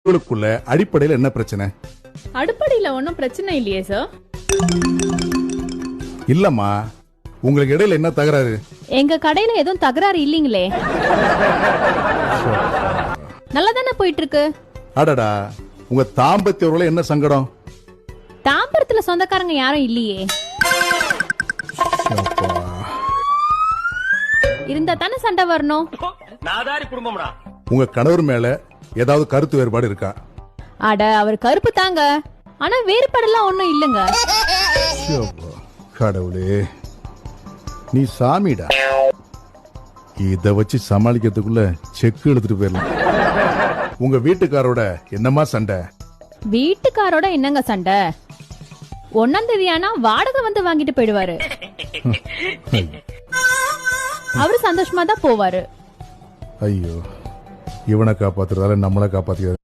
உங்களுக்குள்ள அடிப்படையில் என்ன பிரச்சனை? அடிப்படையில ஒன்னும் பிரச்சனை இல்லையே சார். இல்லம்மா, உங்களுக்கு இடையில என்ன தகராறு? எங்க கடையில எதுவும் தகராறு இல்லீங்களே. நல்லா தானே போயிட்டு இருக்கு. அடடா, உங்க தாம்பத்திய உறவுல என்ன சங்கடம்? தாம்பரத்துல சொந்தக்காரங்க யாரும் இல்லையே. இருந்தா தானே சண்டை வரணும். உங்க கணவர் மேல ஏதாவது கருத்து வேறுபாடு இருக்கா? அட, அவர் கருப்பு தாங்க, ஆனா வேறுபாடெல்லாம் ஒண்ணும் இல்லங்க. கடவுளே, நீ சாமிடா. இத வச்சு சமாளிக்கிறதுக்குள்ள செக் எடுத்துட்டு போயிடலாம். உங்க வீட்டுக்காரோட என்னமா சண்டை? வீட்டுக்காரோட என்னங்க சண்டை? 1ஆம் தேதி ஆனா வாடகை வந்து வாங்கிட்டு போயிடுவாரு. அவரு சந்தோஷமா தான் போவாரு. ஐயோ, இவனை காப்பாத்துறதால நம்மளை காப்பாத்திக்கிறாரு.